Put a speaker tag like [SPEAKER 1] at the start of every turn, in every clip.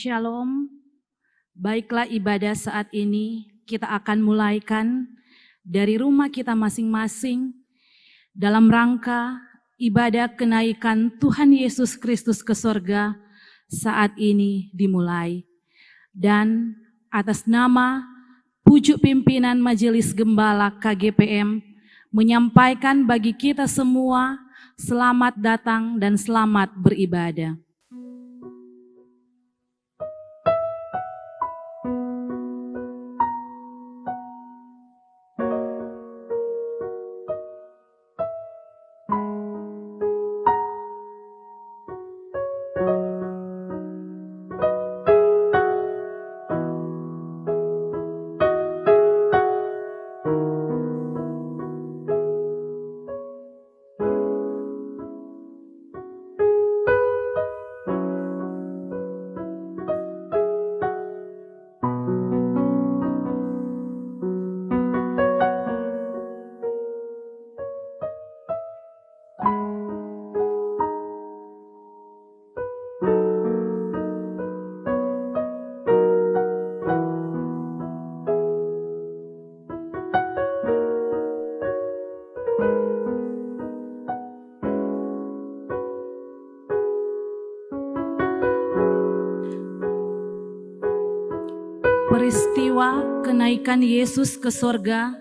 [SPEAKER 1] Shalom. Baiklah, ibadah saat ini kita akan mulaikan dari rumah kita masing-masing dalam rangka ibadah kenaikan Tuhan Yesus Kristus ke sorga saat ini dimulai. Dan atas nama pucuk pimpinan Majelis Gembala KGPM menyampaikan bagi kita semua selamat datang dan selamat beribadah. Peristiwa kenaikan Yesus ke sorga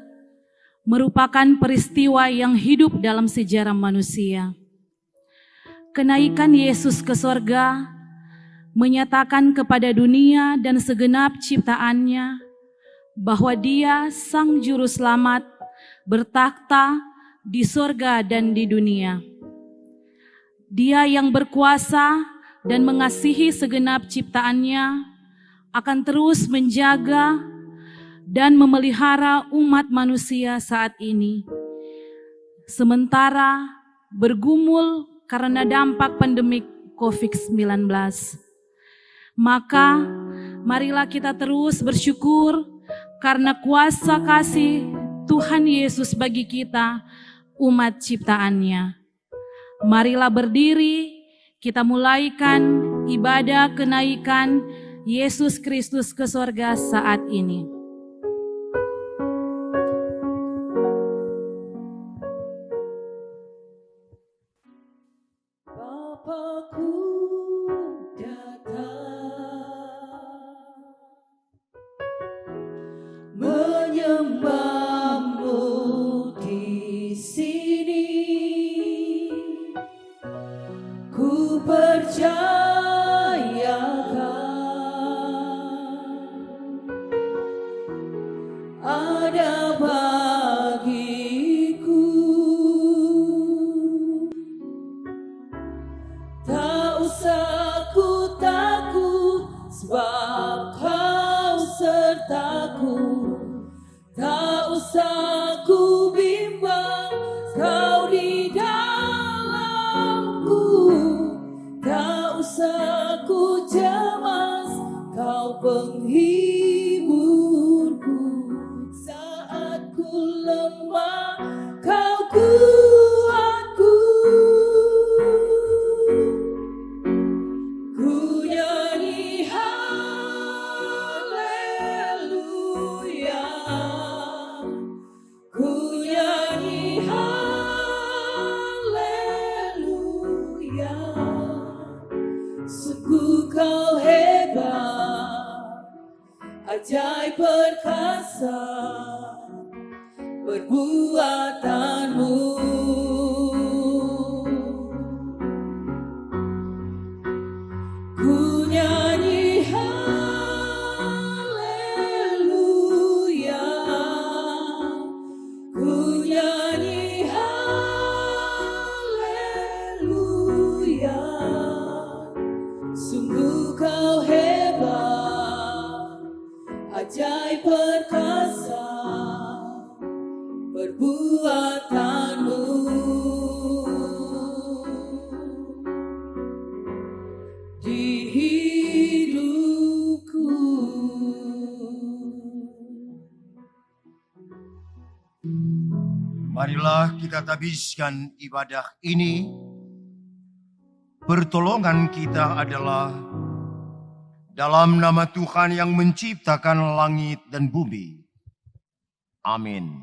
[SPEAKER 1] merupakan peristiwa yang hidup dalam sejarah manusia. Kenaikan Yesus ke sorga menyatakan kepada dunia dan segenap ciptaannya bahwa Dia Sang Juru Selamat bertakhta di sorga dan di dunia. Dia yang berkuasa dan mengasihi segenap ciptaannya akan terus menjaga dan memelihara umat manusia saat ini. Sementara bergumul karena dampak pandemik COVID-19. Maka marilah kita terus bersyukur karena kuasa kasih Tuhan Yesus bagi kita, umat ciptaannya. Marilah berdiri, kita mulaikan ibadah kenaikan Yesus Kristus ke sorga saat ini.
[SPEAKER 2] Bapa-Ku datang menyembah-Mu di sini. Ku percaya ada bagiku, tak usah ku takut sebab Kau sertaku, tak usah ku bimbang Kau di dalamku, tak usah ku cemas Kau penghiburku. Saat ku lemah, Kau kuatku. Ku nyanyi haleluya, ku nyanyi haleluya. Sungguh Kau hebat, ajaib perkasa perbuatan-Mu. Ku nyanyi haleluya, ku nyanyi haleluya. Sungguh Kau hebat, ajaib perkasa perbuatan-Mu. Di hidupku.
[SPEAKER 3] Marilah kita tabiskan ibadah ini. Pertolongan kita adalah Dalam nama Tuhan yang menciptakan langit dan bumi. Amin.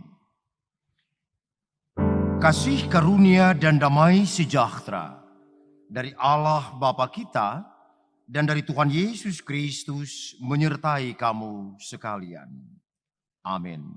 [SPEAKER 3] Kasih karunia dan damai sejahtera dari Allah Bapa kita dan dari Tuhan Yesus Kristus menyertai kamu sekalian. Amin.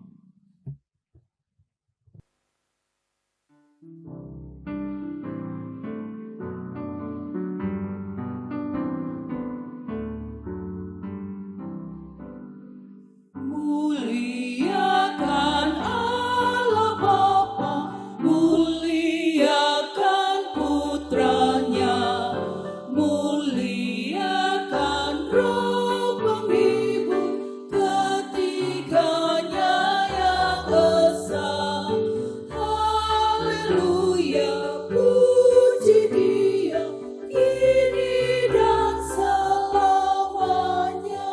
[SPEAKER 2] Muliakan Allah Bapa, muliakan Putranya, muliakan Roh Penghibur, ketiganya yang esa. Haleluya, puji Dia, kini dan selamanya.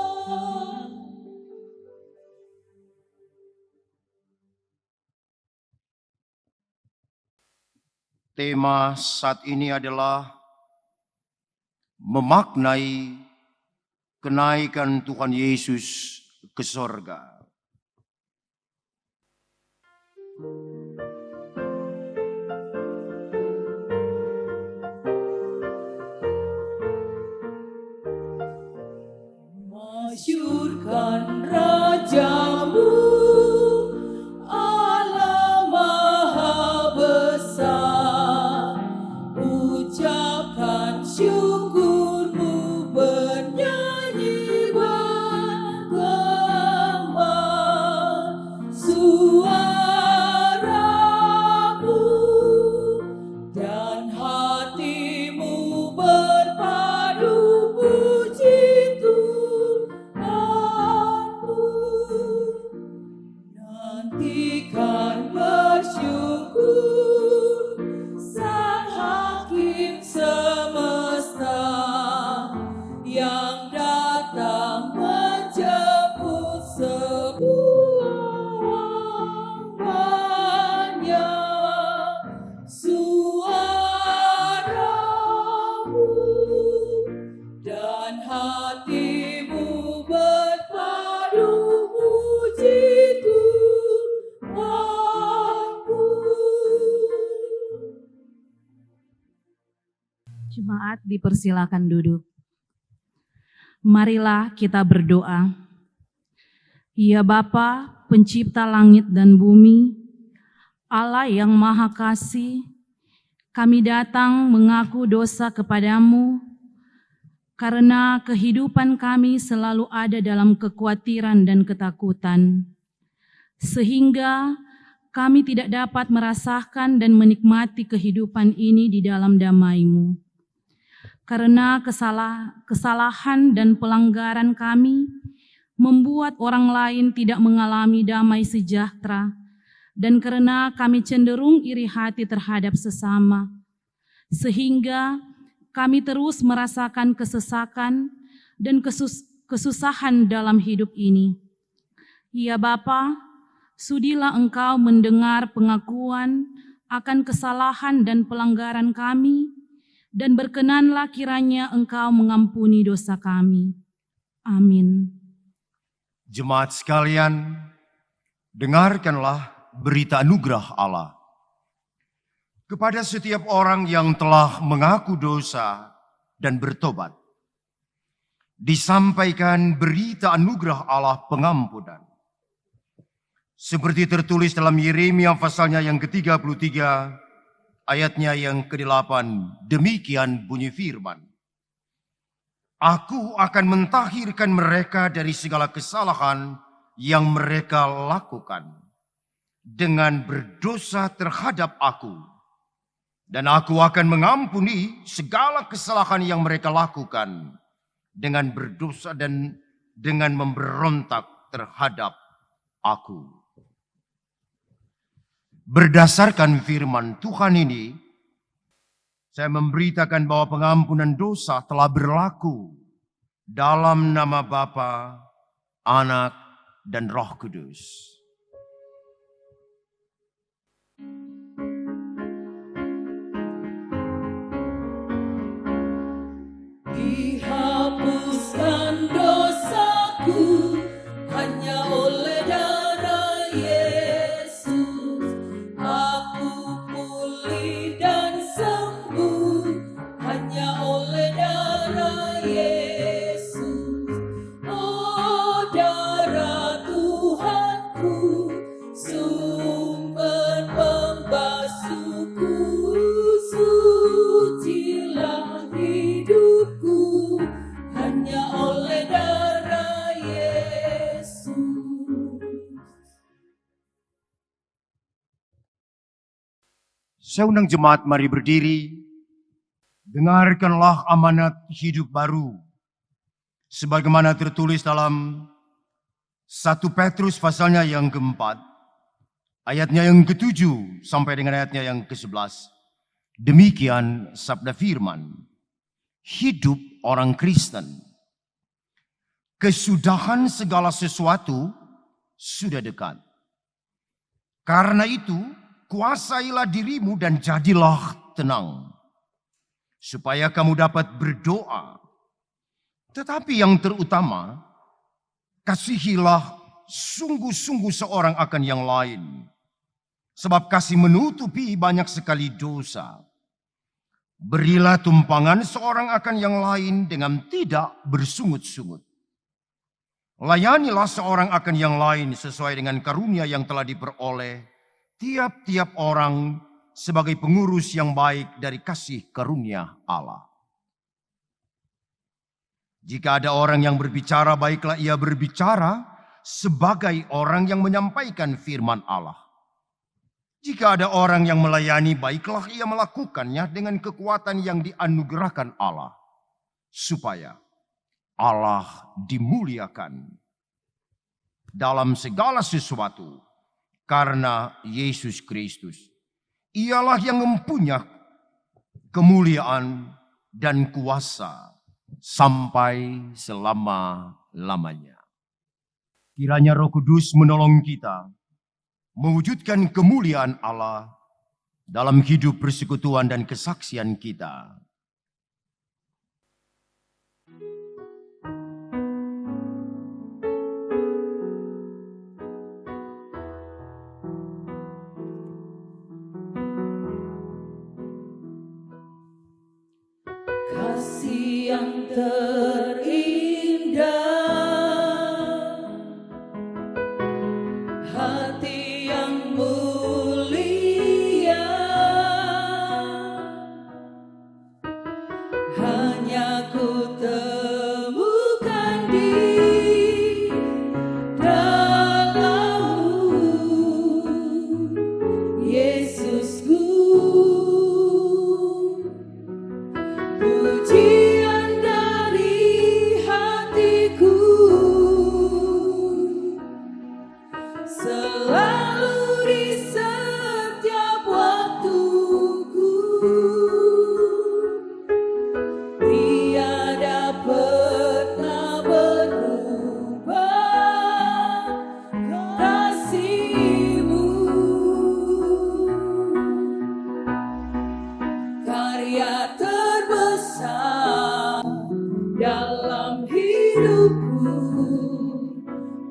[SPEAKER 3] Tema saat ini adalah memaknai kenaikan Tuhan Yesus ke sorga.
[SPEAKER 2] Masyurkan Rajamu, Allah Maha Besar. Ucapkan syukurmu, bernyanyi bergema. Suaramu dan hatimu berpadu puji Tuhanmu. Nantikan bersyukur Sang Hakim semesta yang datang menjemput sebuah hambanya. Suaramu dan hatimu berpadu puji Tuhanmu.
[SPEAKER 1] Jemaat dipersilakan duduk. Marilah kita berdoa. Ya Bapa, pencipta langit dan bumi, Allah yang maha kasih, kami datang mengaku dosa kepadamu, karena kehidupan kami selalu ada dalam kekhawatiran dan ketakutan, sehingga kami tidak dapat merasakan dan menikmati kehidupan ini di dalam damai-Mu. Karena kesalahan dan pelanggaran kami membuat orang lain tidak mengalami damai sejahtera, dan karena kami cenderung iri hati terhadap sesama, sehingga kami terus merasakan kesesakan dan kesusahan dalam hidup ini. Ya Bapa, sudilah Engkau mendengar pengakuan akan kesalahan dan pelanggaran kami, dan berkenanlah kiranya Engkau mengampuni dosa kami. Amin.
[SPEAKER 3] Jemaat sekalian, dengarkanlah berita anugerah Allah. Kepada setiap orang yang telah mengaku dosa dan bertobat, disampaikan berita anugerah Allah pengampunan. Seperti tertulis dalam Yeremia pasalnya yang ke-33, ayatnya yang ke-8, demikian bunyi firman. Aku akan mentahirkan mereka dari segala kesalahan yang mereka lakukan dengan berdosa terhadap aku. Dan aku akan mengampuni segala kesalahan yang mereka lakukan dengan berdosa dan dengan memberontak terhadap aku. Berdasarkan firman Tuhan ini, saya memberitakan bahwa pengampunan dosa telah berlaku dalam nama Bapa, Anak, dan Roh Kudus.
[SPEAKER 2] Dihapuskan
[SPEAKER 3] Saya undang jemaat, mari berdiri. Dengarkanlah amanat hidup baru. Sebagaimana tertulis dalam 1 Petrus pasalnya yang keempat, ayatnya yang ke-7 sampai dengan ayatnya yang ke-11. Demikian sabda firman, hidup orang Kristen. Kesudahan segala sesuatu sudah dekat. Karena itu, kuasailah dirimu dan jadilah tenang, supaya kamu dapat berdoa. Tetapi yang terutama, kasihilah sungguh-sungguh seorang akan yang lain. Sebab kasih menutupi banyak sekali dosa. Berilah tumpangan seorang akan yang lain dengan tidak bersungut-sungut. Layanilah seorang akan yang lain sesuai dengan karunia yang telah diperoleh tiap-tiap orang sebagai pengurus yang baik dari kasih karunia Allah. Jika ada orang yang berbicara, baiklah ia berbicara sebagai orang yang menyampaikan firman Allah. Jika ada orang yang melayani, baiklah ia melakukannya dengan kekuatan yang dianugerahkan Allah, supaya Allah dimuliakan dalam segala sesuatu karena Yesus Kristus. Ialah yang mempunyai kemuliaan dan kuasa sampai selama-lamanya. Kiranya Roh Kudus menolong kita mewujudkan kemuliaan Allah dalam hidup persekutuan dan kesaksian kita.
[SPEAKER 2] Kasih yang terindah, hati yang mulia, hanya ku temukan di dalam-Mu, Yesusku. Pujian dari hatiku selalu di setiap waktuku, tiada pernah berubah kasih-Mu. Karya terbesar dalam hidupku,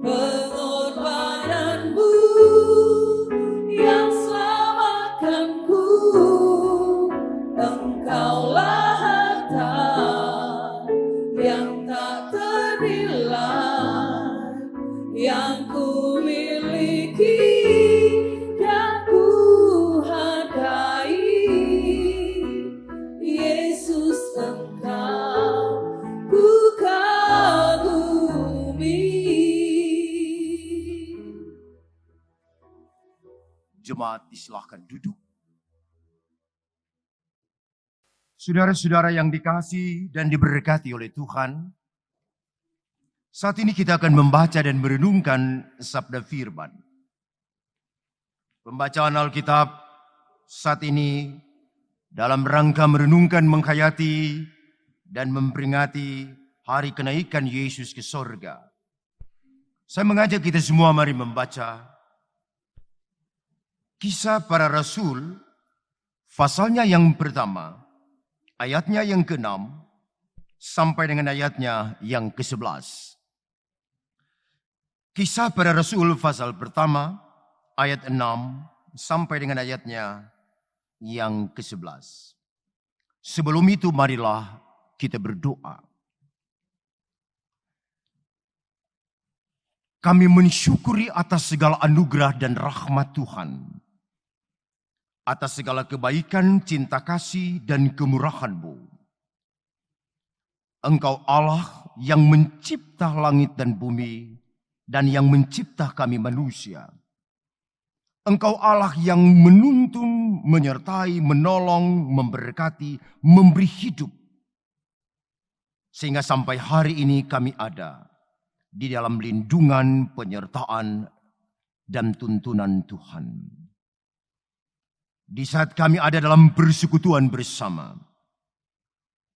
[SPEAKER 2] pengorbananmu yang selamatkanku. Engkaulah harta yang tak ternilai, yang ku miliki dan ku hargai. Yesus, Engkau ku kagumi.
[SPEAKER 3] Jemaat disilahkan duduk. Saudara-saudara yang dikasihi dan diberkati oleh Tuhan, saat ini kita akan membaca dan merenungkan sabda firman. Pembacaan Alkitab saat ini dalam rangka merenungkan, menghayati, dan memperingati hari kenaikan Yesus ke sorga. Saya mengajak kita semua mari membaca Kisah Para Rasul, pasalnya yang pertama, ayatnya yang ke-6, sampai dengan ayatnya yang ke-11. Kisah Para Rasul, pasal pertama, ayat 6, sampai dengan ayatnya yang ke-11. Sebelum itu marilah kita berdoa. Kami mensyukuri atas segala anugerah dan rahmat Tuhan, atas segala kebaikan, cinta kasih, dan kemurahan-Mu. Engkau Allah yang mencipta langit dan bumi, dan yang mencipta kami manusia. Engkau Allah yang menuntun, menyertai, menolong, memberkati, memberi hidup. Sehingga sampai hari ini kami ada di dalam lindungan, penyertaan, dan tuntunan Tuhan. Di saat kami ada dalam persekutuan bersama,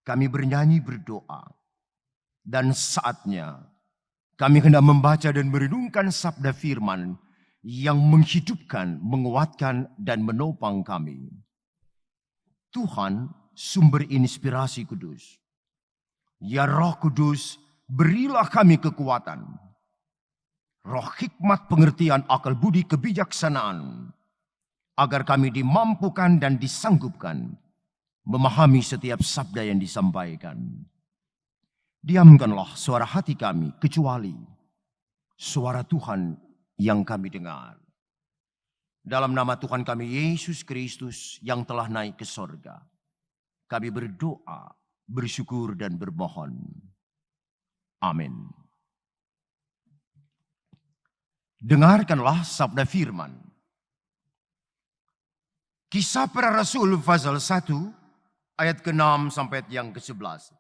[SPEAKER 3] kami bernyanyi berdoa. Dan saatnya kami hendak membaca dan merenungkan sabda firman yang menghidupkan, menguatkan, dan menopang kami. Tuhan, sumber inspirasi kudus. Ya Roh Kudus, berilah kami kekuatan. Roh hikmat, pengertian, akal budi, kebijaksanaan. Agar kami dimampukan dan disanggupkan memahami setiap sabda yang disampaikan. Diamkanlah suara hati kami, kecuali suara Tuhan yang kami dengar. Dalam nama Tuhan kami Yesus Kristus yang telah naik ke sorga, kami berdoa, bersyukur dan bermohon. Amin. Dengarkanlah sabda firman. Kisah Para Rasul pasal 1 ayat ke-6 sampai yang ke-11.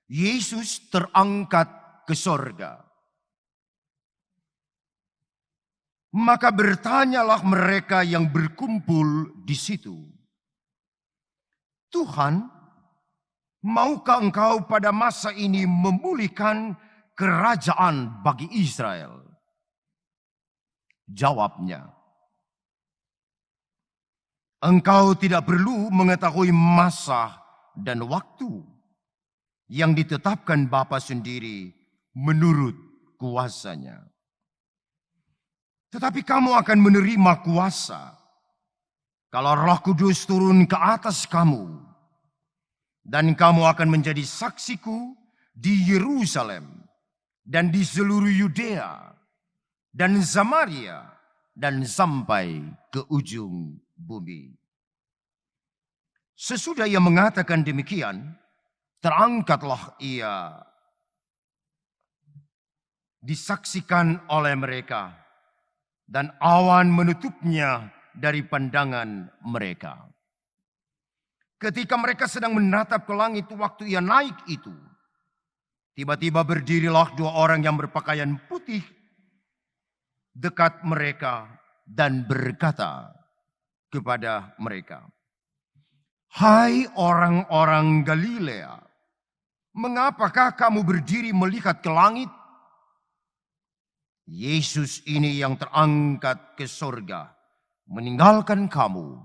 [SPEAKER 3] Yesus terangkat ke sorga. Maka bertanyalah mereka yang berkumpul di situ, Tuhan, maukah engkau pada masa ini memulihkan kerajaan bagi Israel? Jawabnya, engkau tidak perlu mengetahui masa dan waktu yang ditetapkan Bapa sendiri menurut kuasanya. Tetapi kamu akan menerima kuasa kalau Roh Kudus turun ke atas kamu. Dan kamu akan menjadi saksiku di Yerusalem dan di seluruh Yudea dan Samaria dan sampai ke ujung bumi. Sesudah ia mengatakan demikian, terangkatlah ia disaksikan oleh mereka, dan awan menutupnya dari pandangan mereka. Ketika mereka sedang menatap ke langit waktu ia naik itu, tiba-tiba berdirilah dua orang yang berpakaian putih dekat mereka dan berkata kepada mereka, "Hai orang-orang Galilea, mengapakah kamu berdiri melihat ke langit? Yesus ini yang terangkat ke sorga, meninggalkan kamu,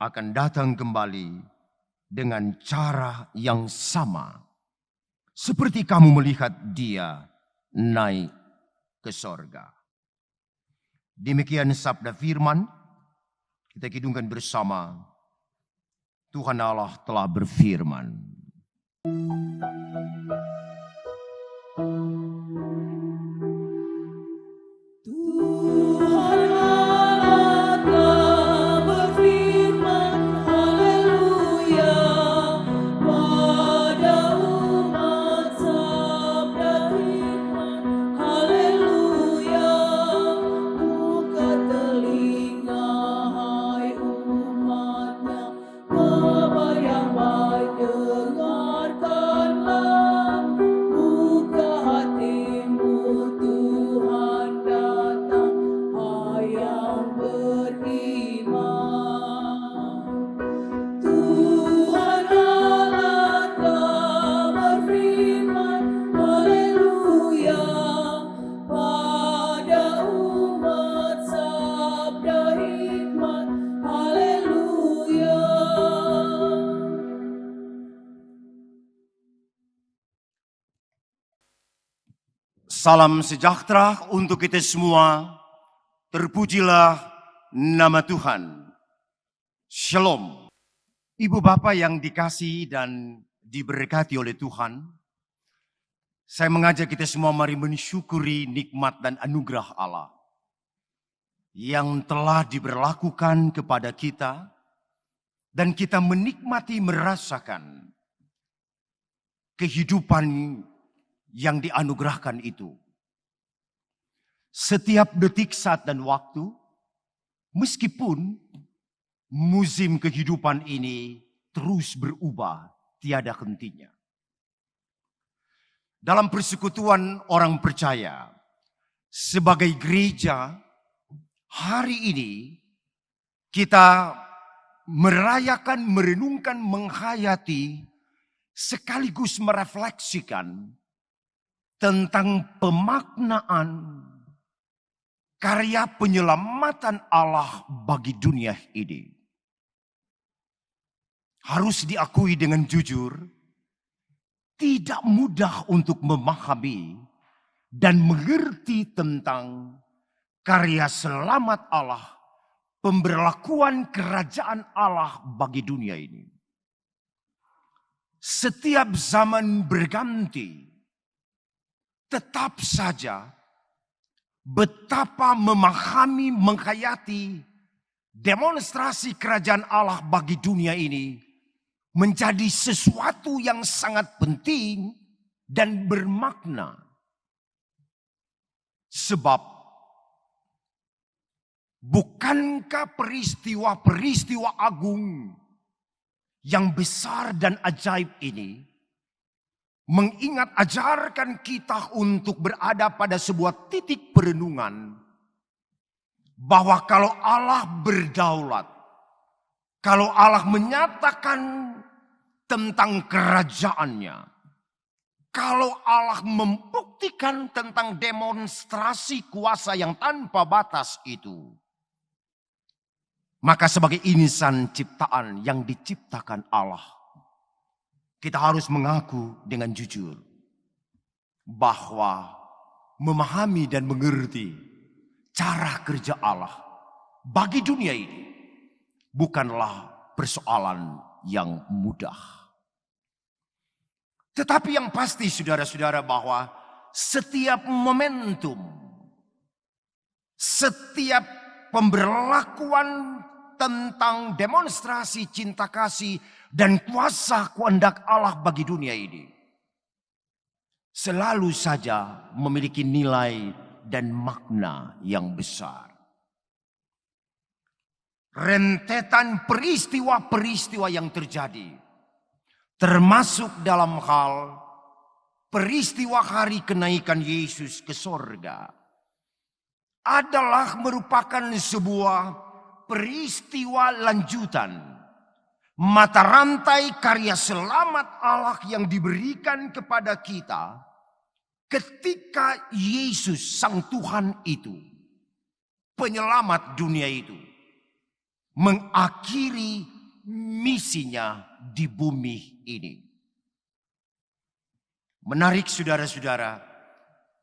[SPEAKER 3] akan datang kembali dengan cara yang sama, seperti kamu melihat dia naik ke sorga." Demikian sabda firman, kita kidungkan bersama. Tuhan Allah telah berfirman.
[SPEAKER 2] Tuhan Allah telah berfirman, haleluya, pada umat sabda firman, haleluya, buka telinga hai umatnya, Bapa yang baik dengarkanlah, buka hatimu Tuhan datang, hai yang beriman. Tuhan Allah telah berfirman, haleluya, pada umat sabda hikmat, haleluya.
[SPEAKER 3] Salam sejahtera untuk kita semua. Terpujilah nama Tuhan. Shalom. Ibu Bapak yang dikasihi dan diberkati oleh Tuhan, saya mengajak kita semua mari mensyukuri nikmat dan anugerah Allah yang telah diberlakukan kepada kita, dan kita menikmati merasakan kehidupan yang dianugerahkan itu. setiap detik, saat, dan waktu, meskipun musim kehidupan ini terus berubah tiada hentinya. Dalam persekutuan orang percaya, sebagai gereja, hari ini kita merayakan, merenungkan, menghayati, sekaligus merefleksikan tentang pemaknaan karya penyelamatan Allah bagi dunia ini. Harus diakui dengan jujur, tidak mudah untuk memahami dan mengerti tentang karya selamat Allah, pemberlakuan kerajaan Allah bagi dunia ini. Setiap zaman berganti, tetap saja betapa memahami, menghayati demonstrasi kerajaan Allah bagi dunia ini menjadi sesuatu yang sangat penting dan bermakna. Sebab bukankah peristiwa-peristiwa agung yang besar dan ajaib ini ajarkan kita untuk berada pada sebuah titik perenungan bahwa kalau Allah berdaulat, kalau Allah menyatakan tentang kerajaannya, kalau Allah membuktikan tentang demonstrasi kuasa yang tanpa batas itu, maka sebagai insan ciptaan yang diciptakan Allah, kita harus mengaku dengan jujur bahwa memahami dan mengerti cara kerja Allah bagi dunia ini bukanlah persoalan yang mudah. Tetapi yang pasti saudara-saudara bahwa setiap momentum, setiap pemberlakuan tentang demonstrasi cinta kasih dan kuasa kehendak Allah bagi dunia ini selalu saja memiliki nilai dan makna yang besar. Rentetan peristiwa-peristiwa yang terjadi, termasuk dalam hal peristiwa hari kenaikan Yesus ke sorga, adalah merupakan sebuah peristiwa lanjutan mata rantai karya selamat Allah yang diberikan kepada kita ketika Yesus sang Tuhan itu, penyelamat dunia itu, mengakhiri misinya di bumi ini. Menarik saudara-saudara,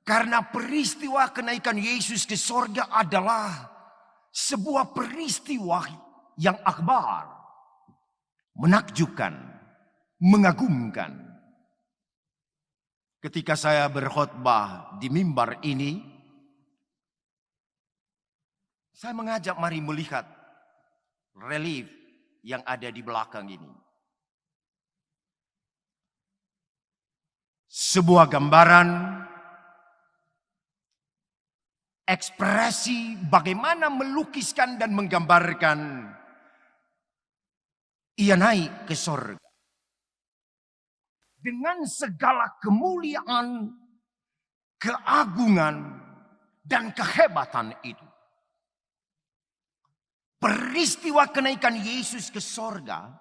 [SPEAKER 3] karena peristiwa kenaikan Yesus ke sorga adalah sebuah peristiwa yang akbar, menakjubkan, mengagumkan. Ketika saya berkhotbah di mimbar ini, saya mengajak mari melihat relief yang ada di belakang ini. Sebuah gambaran ekspresi bagaimana melukiskan dan menggambarkan ia naik ke sorga dengan segala kemuliaan, keagungan, dan kehebatan itu. Peristiwa kenaikan Yesus ke sorga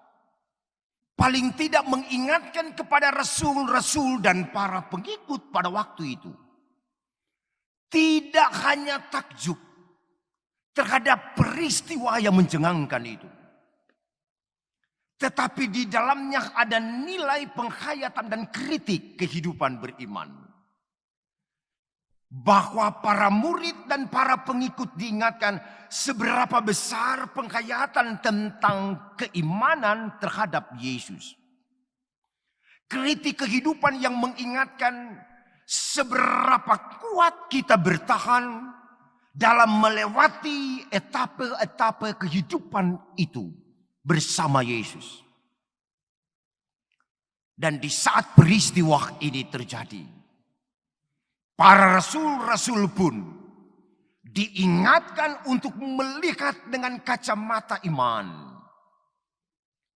[SPEAKER 3] paling tidak mengingatkan kepada rasul-rasul dan para pengikut pada waktu itu. Tidak hanya takjub terhadap peristiwa yang mencengangkan itu, tetapi di dalamnya ada nilai penghayatan dan kritik kehidupan beriman. Bahwa para murid dan para pengikut diingatkan seberapa besar penghayatan tentang keimanan terhadap Yesus. Kritik kehidupan yang mengingatkan seberapa kuat kita bertahan dalam melewati etape-etape kehidupan itu bersama Yesus. Dan di saat peristiwa ini terjadi, para rasul-rasul pun diingatkan untuk melihat dengan kacamata iman.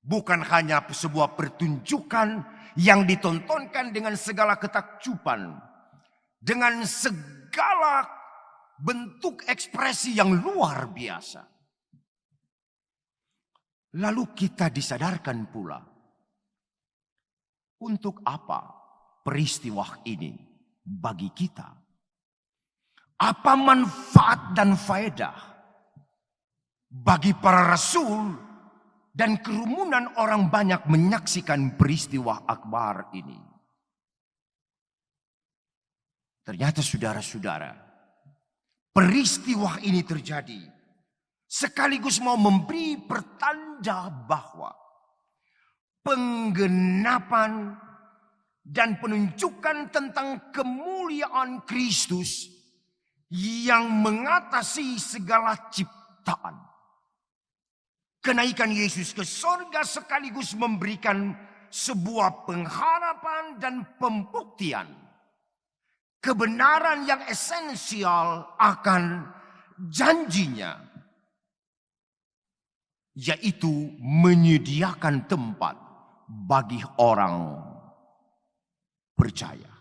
[SPEAKER 3] Bukan hanya sebuah pertunjukan yang ditontonkan dengan segala ketakjuban, dengan segala bentuk ekspresi yang luar biasa. Lalu kita disadarkan pula, untuk apa peristiwa ini bagi kita? Apa manfaat dan faedah bagi para rasul dan kerumunan orang banyak menyaksikan peristiwa akbar ini? Ternyata saudara-saudara, peristiwa ini terjadi sekaligus mau memberi pertanda bahwa penggenapan dan penunjukan tentang kemuliaan Kristus yang mengatasi segala ciptaan. Kenaikan Yesus ke sorga sekaligus memberikan sebuah pengharapan dan pembuktian kebenaran yang esensial akan janjinya, yaitu menyediakan tempat bagi orang percaya.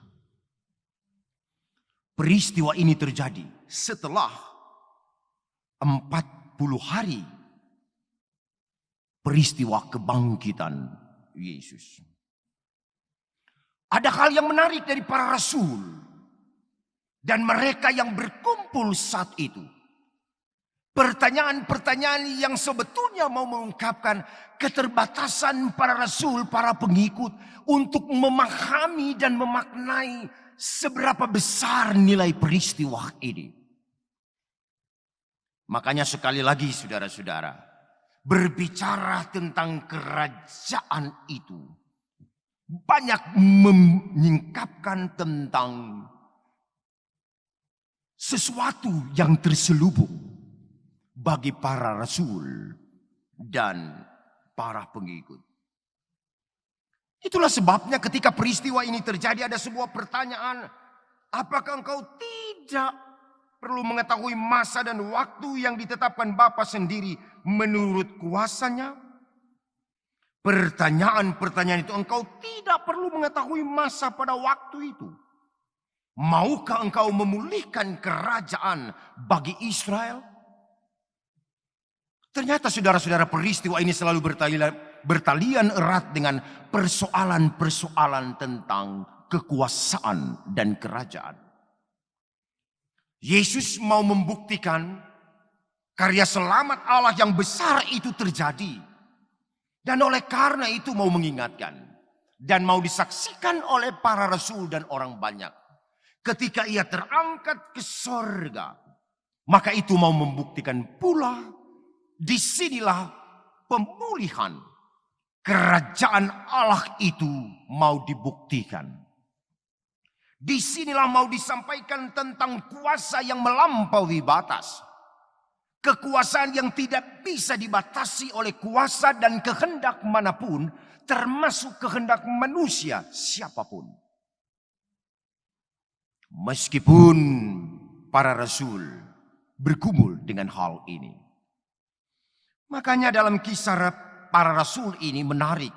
[SPEAKER 3] Peristiwa ini terjadi setelah 40 hari peristiwa kebangkitan Yesus. Ada hal yang menarik dari para rasul dan mereka yang berkumpul saat itu. Pertanyaan-pertanyaan yang sebetulnya mau mengungkapkan keterbatasan para rasul, para pengikut untuk memahami dan memaknai seberapa besar nilai peristiwa ini. Makanya sekali lagi saudara-saudara, berbicara tentang kerajaan itu banyak menyingkapkan tentang sesuatu yang terselubung bagi para rasul dan para pengikut. Itulah sebabnya ketika peristiwa ini terjadi ada sebuah pertanyaan. Apakah engkau tidak perlu mengetahui masa dan waktu yang ditetapkan Bapa sendiri menurut kuasanya? Pertanyaan-pertanyaan itu, engkau tidak perlu mengetahui masa pada waktu itu. Maukah engkau memulihkan kerajaan bagi Israel? Ternyata saudara-saudara, peristiwa ini selalu bertalian erat dengan persoalan-persoalan tentang kekuasaan dan kerajaan. Yesus mau membuktikan karya selamat Allah yang besar itu terjadi. Dan oleh karena itu mau mengingatkan dan mau disaksikan oleh para rasul dan orang banyak. Ketika ia terangkat ke sorga, maka itu mau membuktikan pula disinilah pemulihan kerajaan Allah itu mau dibuktikan. Disinilah mau disampaikan tentang kuasa yang melampaui batas. Kekuasaan yang tidak bisa dibatasi oleh kuasa dan kehendak manapun, termasuk kehendak manusia siapapun. Meskipun para rasul bergumul dengan hal ini. Makanya dalam kisah para rasul ini menarik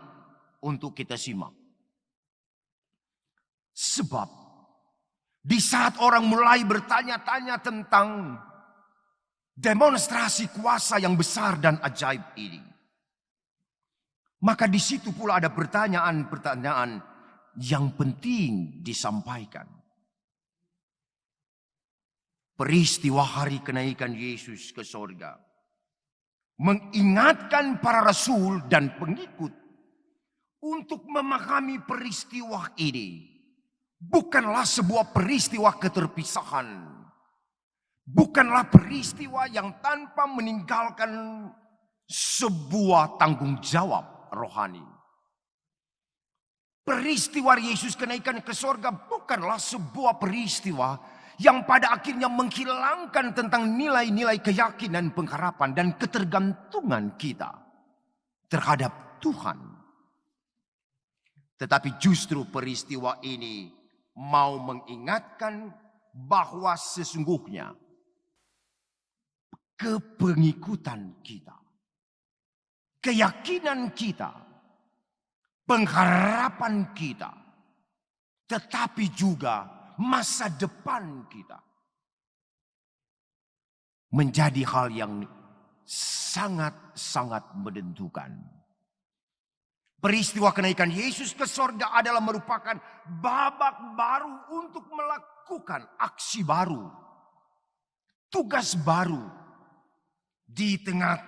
[SPEAKER 3] untuk kita simak. Sebab di saat orang mulai bertanya-tanya tentang demonstrasi kuasa yang besar dan ajaib ini, maka di situ pula ada pertanyaan-pertanyaan yang penting disampaikan. Peristiwa hari kenaikan Yesus ke sorga mengingatkan para rasul dan pengikut untuk memahami peristiwa ini bukanlah sebuah peristiwa keterpisahan. Bukanlah peristiwa yang tanpa meninggalkan sebuah tanggung jawab rohani. Peristiwa Yesus kenaikan ke sorga bukanlah sebuah peristiwa yang pada akhirnya menghilangkan tentang nilai-nilai keyakinan, pengharapan, dan ketergantungan kita terhadap Tuhan. Tetapi justru peristiwa ini mau mengingatkan bahwa sesungguhnya kepengikutan kita, keyakinan kita, pengharapan kita, tetapi juga masa depan kita. Menjadi hal yang sangat-sangat menentukan. Peristiwa kenaikan Yesus ke sorga adalah merupakan babak baru untuk melakukan aksi baru. Tugas baru di tengah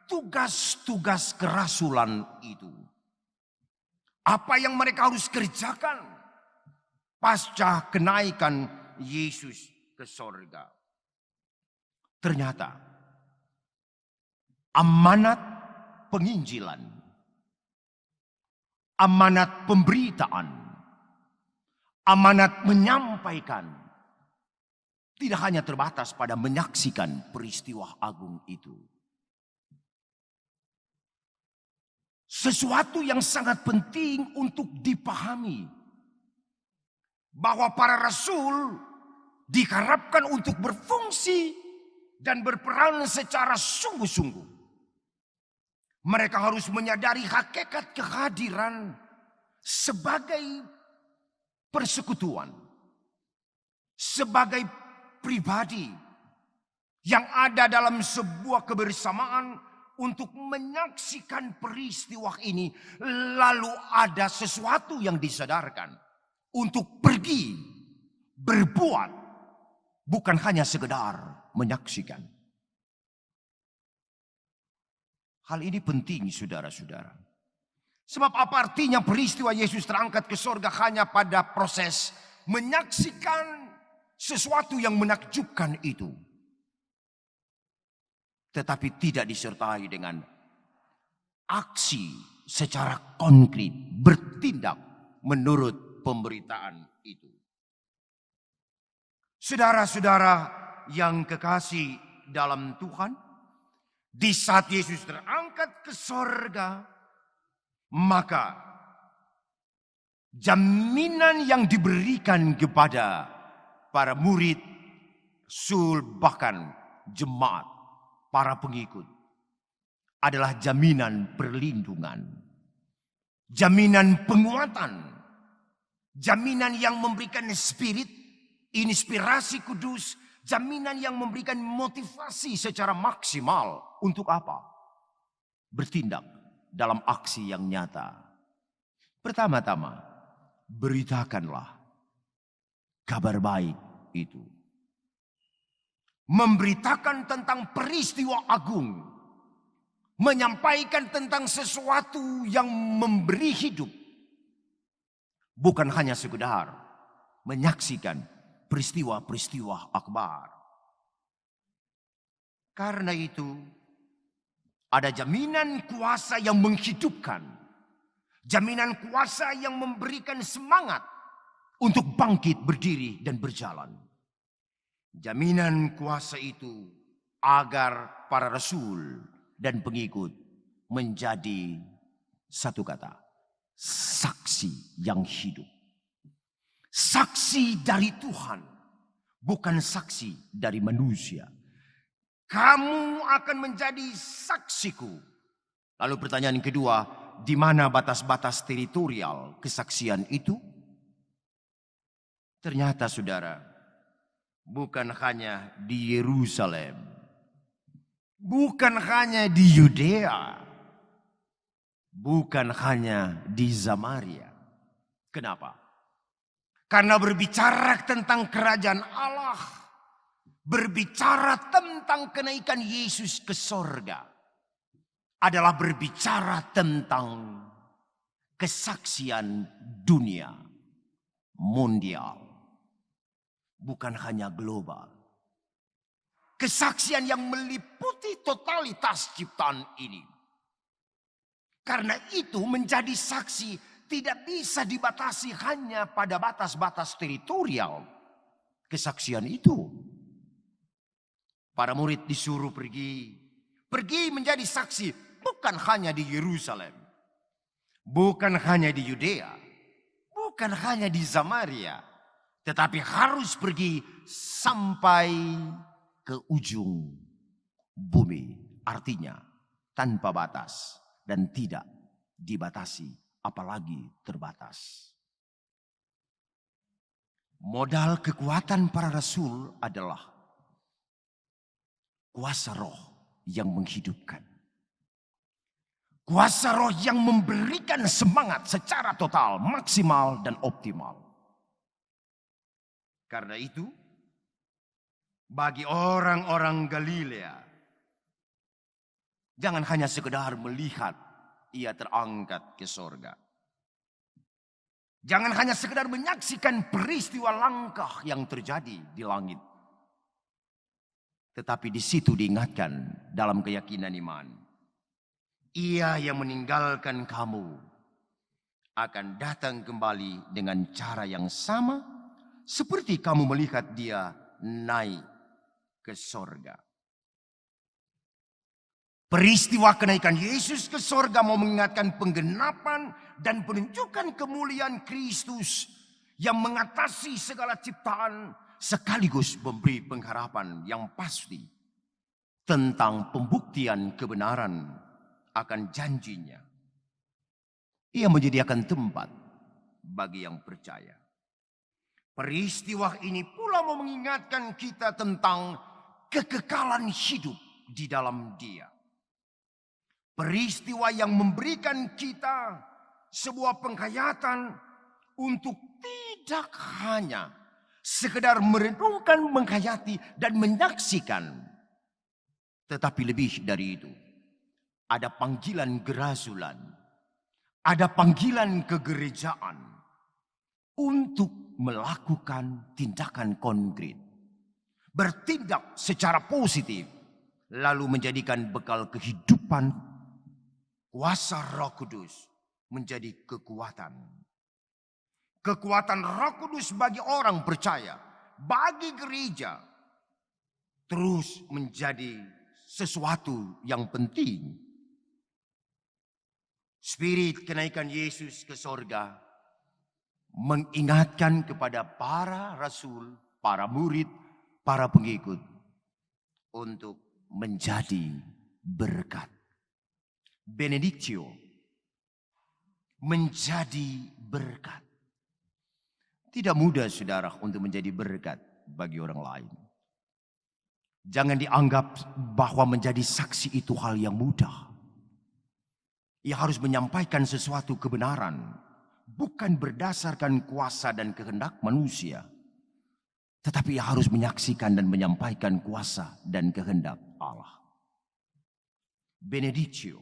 [SPEAKER 3] tugas-tugas kerasulan itu. Apa yang mereka harus kerjakan pasca kenaikan Yesus ke sorga? Ternyata amanat penginjilan, amanat pemberitaan, amanat menyampaikan tidak hanya terbatas pada menyaksikan peristiwa agung itu. Sesuatu yang sangat penting untuk dipahami bahwa para rasul diharapkan untuk berfungsi dan berperan secara sungguh-sungguh. Mereka harus menyadari hakikat kehadiran sebagai persekutuan, sebagai pribadi yang ada dalam sebuah kebersamaan untuk menyaksikan peristiwa ini. Lalu ada sesuatu yang disadarkan untuk pergi berbuat, bukan hanya sekedar menyaksikan. Hal ini penting, saudara-saudara. Sebab apa artinya peristiwa Yesus terangkat ke sorga hanya pada proses menyaksikan sesuatu yang menakjubkan itu, tetapi tidak disertai dengan aksi secara konkret, bertindak menurut pemberitaan itu. Saudara-saudara yang kekasih dalam Tuhan, di saat Yesus terangkat ke sorga, maka jaminan yang diberikan kepada para murid, rasul, bahkan jemaat, para pengikut adalah jaminan perlindungan, jaminan penguatan, jaminan yang memberikan spirit, inspirasi kudus, jaminan yang memberikan motivasi secara maksimal untuk apa? Bertindak dalam aksi yang nyata. Pertama-tama, beritakanlah kabar baik itu. Memberitakan tentang peristiwa agung, menyampaikan tentang sesuatu yang memberi hidup, bukan hanya sekedar menyaksikan peristiwa-peristiwa akbar. Karena itu ada jaminan kuasa yang menghidupkan, jaminan kuasa yang memberikan semangat untuk bangkit, berdiri, dan berjalan. Jaminan kuasa itu agar para rasul dan pengikut menjadi satu kata, saksi yang hidup. Saksi dari Tuhan, bukan saksi dari manusia. Kamu akan menjadi saksiku. Lalu pertanyaan kedua, di mana batas-batas teritorial kesaksian itu? Ternyata saudara, bukan hanya di Yerusalem, bukan hanya di Yudea, bukan hanya di Samaria. Kenapa? Karena berbicara tentang kerajaan Allah, berbicara tentang kenaikan Yesus ke sorga, adalah berbicara tentang kesaksian dunia, mondial, bukan hanya global. Kesaksian yang meliputi totalitas ciptaan ini. Karena itu menjadi saksi tidak bisa dibatasi hanya pada batas-batas teritorial kesaksian itu. Para murid disuruh pergi menjadi saksi bukan hanya di Yerusalem, bukan hanya di Yudea, bukan hanya di Samaria, tetapi harus pergi sampai ke ujung bumi. Artinya tanpa batas dan tidak dibatasi, apalagi terbatas. Modal kekuatan para rasul adalah kuasa roh yang menghidupkan. Kuasa roh yang memberikan semangat secara total, maksimal, dan optimal. Karena itu, bagi orang-orang Galilea, jangan hanya sekedar melihat ia terangkat ke sorga. Jangan hanya sekedar menyaksikan peristiwa langkah yang terjadi di langit. Tetapi di situ diingatkan dalam keyakinan iman. Ia yang meninggalkan kamu akan datang kembali dengan cara yang sama seperti kamu melihat dia naik ke sorga. Peristiwa kenaikan Yesus ke sorga mau mengingatkan penggenapan dan penunjukan kemuliaan Kristus yang mengatasi segala ciptaan sekaligus memberi pengharapan yang pasti tentang pembuktian kebenaran akan janjinya. Ia menyediakan tempat bagi yang percaya. Peristiwa ini pula mau mengingatkan kita tentang kekekalan hidup di dalam Dia. Peristiwa yang memberikan kita sebuah penghayatan untuk tidak hanya sekedar merenungkan, menghayati, dan menyaksikan. Tetapi lebih dari itu, ada panggilan kerasulan, ada panggilan kegerejaan untuk melakukan tindakan konkret. Bertindak secara positif, lalu menjadikan bekal kehidupan. Kuasa Roh Kudus menjadi kekuatan. Kekuatan Roh Kudus bagi orang percaya, bagi gereja, terus menjadi sesuatu yang penting. Spirit kenaikan Yesus ke sorga mengingatkan kepada para rasul, para murid, para pengikut untuk menjadi berkat. Benedictio, menjadi berkat. Tidak mudah saudara untuk menjadi berkat bagi orang lain. Jangan dianggap bahwa menjadi saksi itu hal yang mudah. Ia harus menyampaikan sesuatu kebenaran, bukan berdasarkan kuasa dan kehendak manusia. Tetapi ia harus menyaksikan dan menyampaikan kuasa dan kehendak Allah. Benedictio,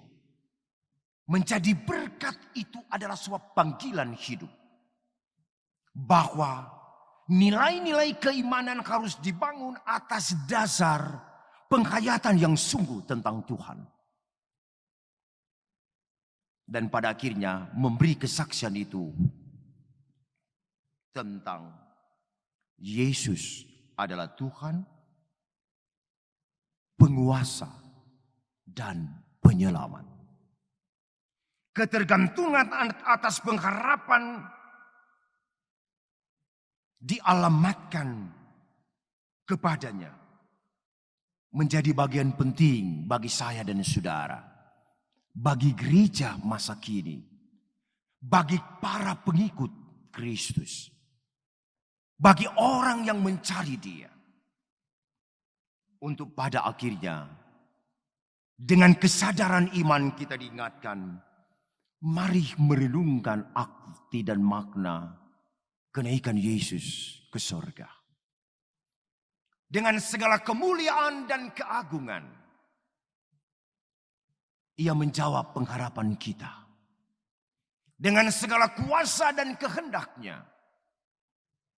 [SPEAKER 3] menjadi berkat itu adalah sebuah panggilan hidup. Bahwa nilai-nilai keimanan harus dibangun atas dasar penghayatan yang sungguh tentang Tuhan. Dan pada akhirnya memberi kesaksian itu tentang Yesus adalah Tuhan, penguasa, dan penyelamat. Ketergantungan atas pengharapan dialamatkan kepadanya menjadi bagian penting bagi saya dan saudara, bagi gereja masa kini, bagi para pengikut Kristus, bagi orang yang mencari Dia, untuk pada akhirnya dengan kesadaran iman kita diingatkan, mari merenungkan arti dan makna kenaikan Yesus ke sorga. Dengan segala kemuliaan dan keagungan, Ia menjawab pengharapan kita. Dengan segala kuasa dan kehendaknya,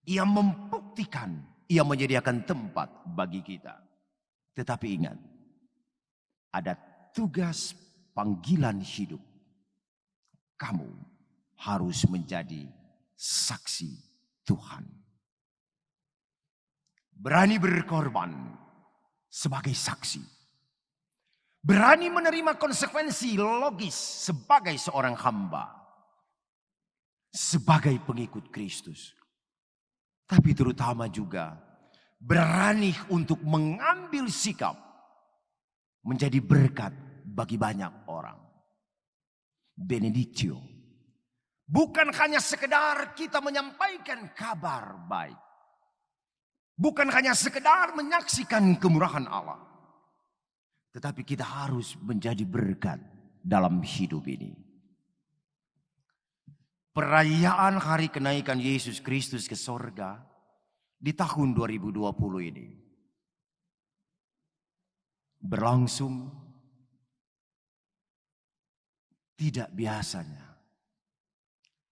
[SPEAKER 3] Ia membuktikan, Ia menyediakan tempat bagi kita. Tetapi ingat, ada tugas panggilan hidup. Kamu harus menjadi saksi Tuhan. Berani berkorban sebagai saksi. Berani menerima konsekuensi logis sebagai seorang hamba. Sebagai pengikut Kristus. Tapi terutama juga berani untuk mengambil sikap menjadi berkat bagi banyak orang. Benedictio. Bukan hanya sekedar kita menyampaikan kabar baik. Bukan hanya sekedar menyaksikan kemurahan Allah. Tetapi kita harus menjadi berkat dalam hidup ini. Perayaan hari kenaikan Yesus Kristus ke sorga di tahun 2020 ini berlangsung tidak biasanya,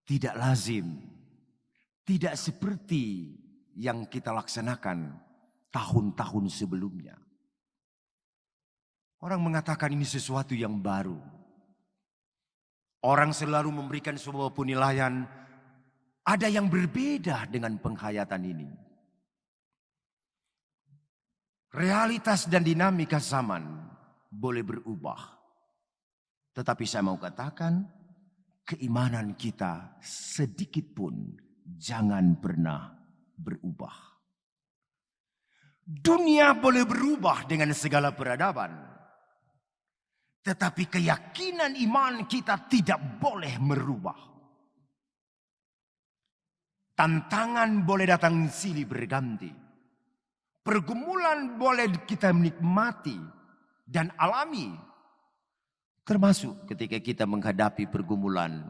[SPEAKER 3] tidak lazim, tidak seperti yang kita laksanakan tahun-tahun sebelumnya. Orang mengatakan ini sesuatu yang baru. Orang selalu memberikan sebuah penilaian, ada yang berbeda dengan penghayatan ini. Realitas dan dinamika zaman boleh berubah. Tetapi saya mau katakan, keimanan kita sedikit pun jangan pernah berubah. Dunia boleh berubah dengan segala peradaban. Tetapi keyakinan iman kita tidak boleh merubah. Tantangan boleh datang silih berganti. Pergumulan boleh kita menikmati dan alami. Termasuk ketika kita menghadapi pergumulan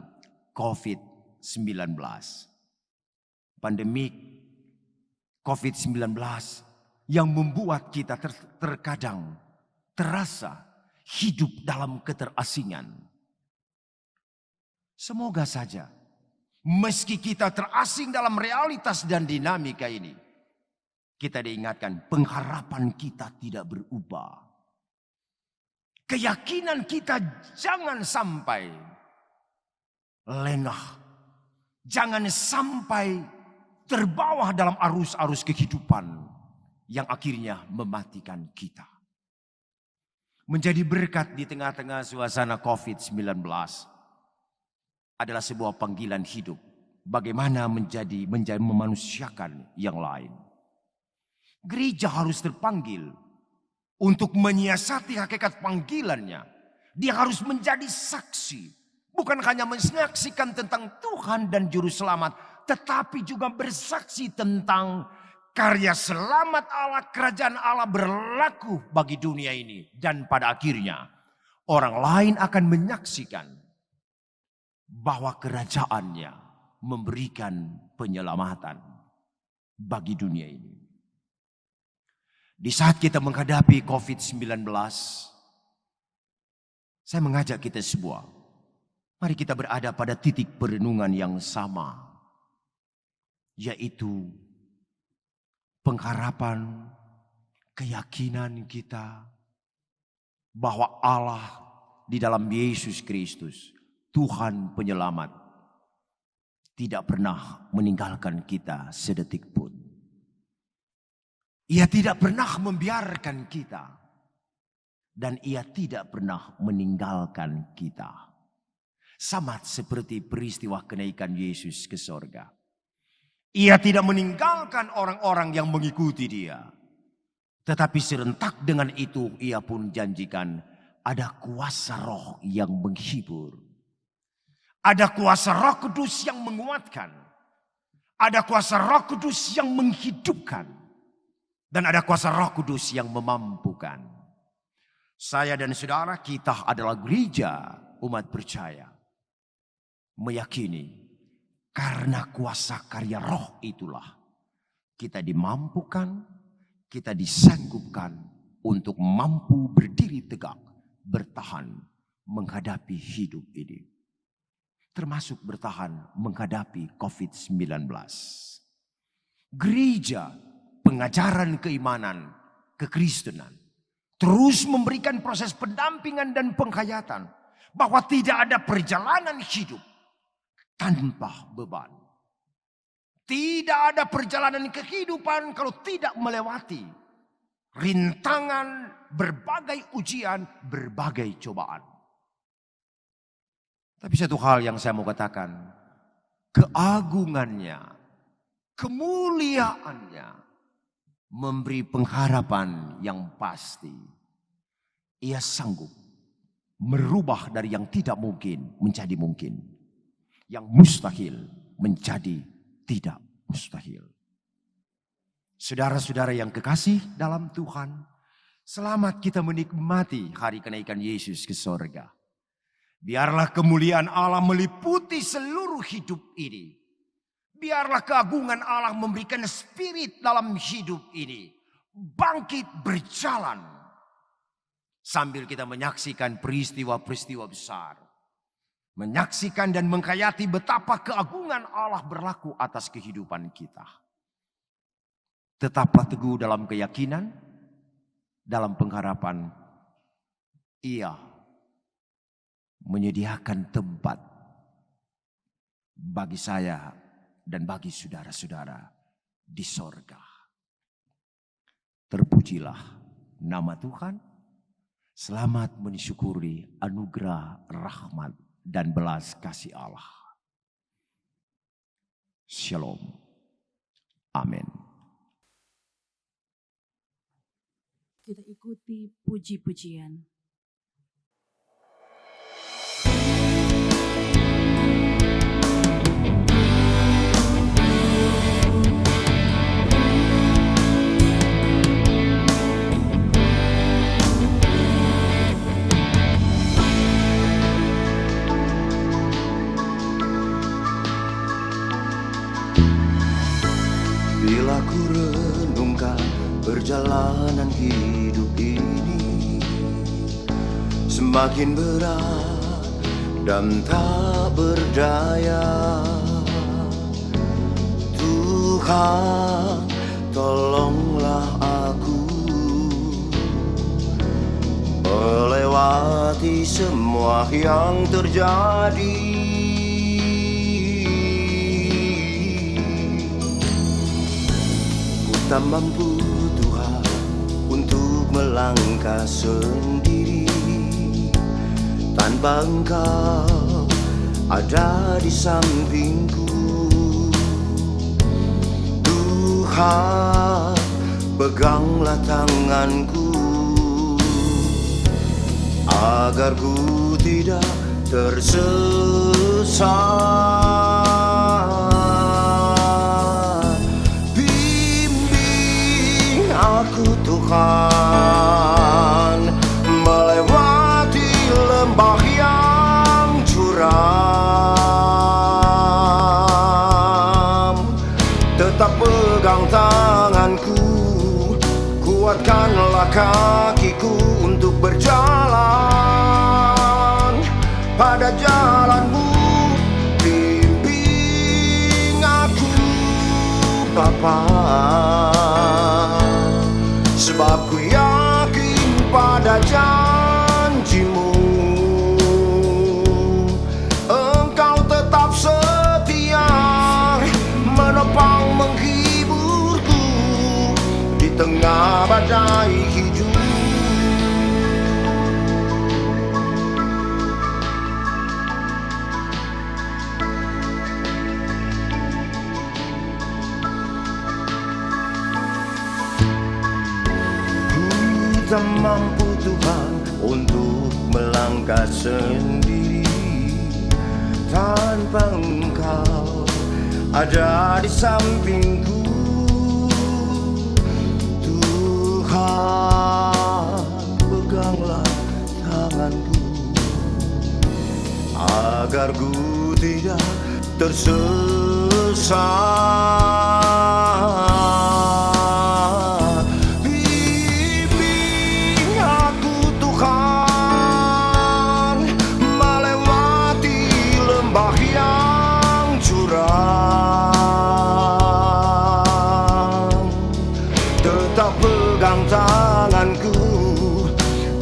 [SPEAKER 3] COVID-19. Pandemi COVID-19 yang membuat kita terkadang terasa hidup dalam keterasingan. Semoga saja meski kita terasing dalam realitas dan dinamika ini, kita diingatkan pengharapan kita tidak berubah. Keyakinan kita jangan sampai lengah. Jangan sampai terbawa dalam arus-arus kehidupan yang akhirnya mematikan kita. Menjadi berkat di tengah-tengah suasana COVID-19 adalah sebuah panggilan hidup. Bagaimana menjadi memanusiakan yang lain. Gereja harus terpanggil untuk menyiasati hakikat panggilannya. Dia harus menjadi saksi. Bukan hanya menyaksikan tentang Tuhan dan Juru Selamat, tetapi juga bersaksi tentang karya selamat Allah, kerajaan Allah berlaku bagi dunia ini. Dan pada akhirnya orang lain akan menyaksikan bahwa kerajaannya memberikan penyelamatan bagi dunia ini. Di saat kita menghadapi COVID-19, saya mengajak kita semua, mari kita berada pada titik perenungan yang sama, yaitu pengharapan, keyakinan kita bahwa Allah di dalam Yesus Kristus, Tuhan penyelamat, tidak pernah meninggalkan kita sedetik pun. Ia tidak pernah membiarkan kita, dan ia tidak pernah meninggalkan kita. Sama seperti peristiwa kenaikan Yesus ke sorga. Ia tidak meninggalkan orang-orang yang mengikuti dia. Tetapi serentak dengan itu ia pun janjikan ada kuasa roh yang menghibur. Ada kuasa Roh Kudus yang menguatkan. Ada kuasa Roh Kudus yang menghidupkan. Dan ada kuasa Roh Kudus yang memampukan. Saya dan saudara kita adalah gereja umat percaya. Meyakini karena kuasa karya roh itulah kita dimampukan, kita disanggupkan untuk mampu berdiri tegak, bertahan menghadapi hidup ini. Termasuk bertahan menghadapi COVID-19. Gereja pengajaran keimanan, kekristenan terus memberikan proses pendampingan dan penghayatan bahwa tidak ada perjalanan hidup tanpa beban. Tidak ada perjalanan kehidupan kalau tidak melewati rintangan, berbagai ujian, berbagai cobaan. Tapi satu hal yang saya mau katakan, keagungannya, kemuliaannya memberi pengharapan yang pasti. Ia sanggup merubah dari yang tidak mungkin menjadi mungkin, yang mustahil menjadi tidak mustahil. Saudara-saudara yang kekasih dalam Tuhan, selamat kita menikmati hari kenaikan Yesus ke sorga. Biarlah kemuliaan Allah meliputi seluruh hidup ini. Biarlah keagungan Allah memberikan spirit dalam hidup ini. Bangkit berjalan. Sambil kita menyaksikan peristiwa-peristiwa besar. Menyaksikan dan menghayati betapa keagungan Allah berlaku atas kehidupan kita. Tetaplah teguh dalam keyakinan, dalam pengharapan. Ia menyediakan tempat bagi saya dan bagi saudara-saudara di sorga. Terpujilah nama Tuhan. Selamat mensyukuri anugerah, rahmat, dan belas kasih Allah. Shalom. Amin.
[SPEAKER 1] Kita ikuti puji-pujian.
[SPEAKER 3] Bila ku renungkan perjalanan hidup ini, semakin berat dan tak berdaya. Tuhan, tolonglah aku melewati semua yang terjadi. Tak mampu Tuhan untuk melangkah sendiri tanpa Engkau ada di sampingku. Tuhan, peganglah tanganku agar ku tidak tersesat. Aku Tuhan melewati lembah yang curam. Tetap pegang tanganku, kuatkanlah kakiku untuk berjalan pada jalanmu. Bimbing aku Bapa, sebab ku yakin pada janjimu. Engkau tetap setia, menopang menghiburku di tengah badai hidup. Tak mampu Tuhan untuk melangkah sendiri tanpa Engkau ada di sampingku. Tuhan, peganglah tanganku agar ku tidak tersesat.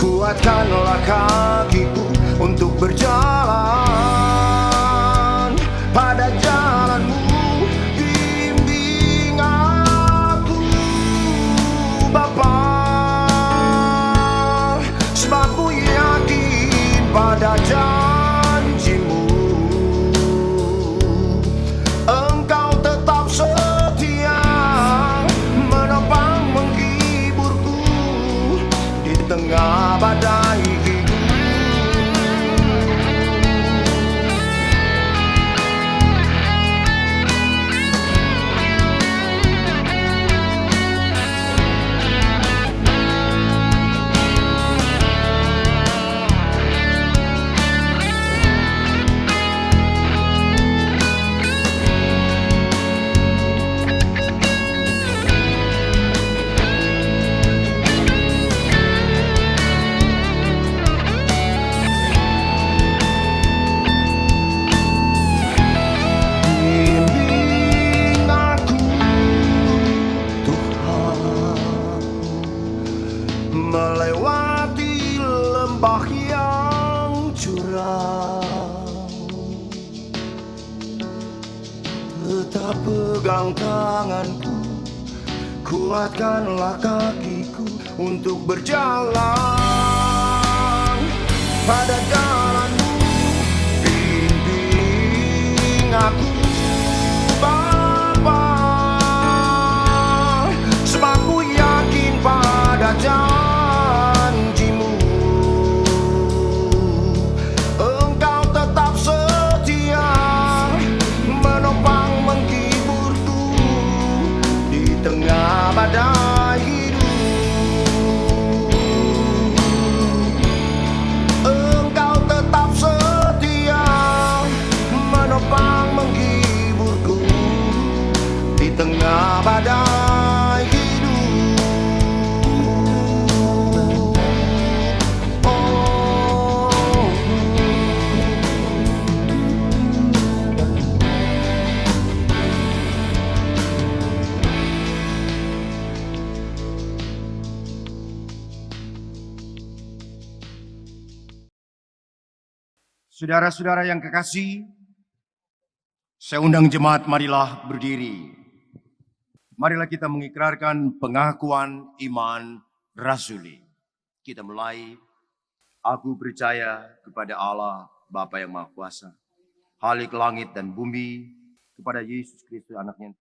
[SPEAKER 3] Kuatkanlah kakiku untuk berjalan pada jalanmu. Bimbing aku Bapa, sebab ku yakin pada janjimu. Engkau tetap setia, menopang menghiburku di tengah badai melewati lembah yang curam. Tetap pegang tanganku, kuatkanlah kakiku untuk berjalan pada jalanmu. Bimbing aku Bapa, sebab ku yakin pada janjimu. Engkau tetap setia, menopang menghiburku di tengah badai hidup. Engkau tetap setia, menopang menghiburku di tengah badai hidup. Oh. Saudara-saudara yang kekasih, saya undang jemaat, marilah berdiri. Marilah kita mengikrarkan pengakuan iman rasuli. Kita mulai. Aku percaya kepada Allah, Bapa yang Maha Kuasa, Khalik langit dan bumi, kepada Yesus Kristus anaknya,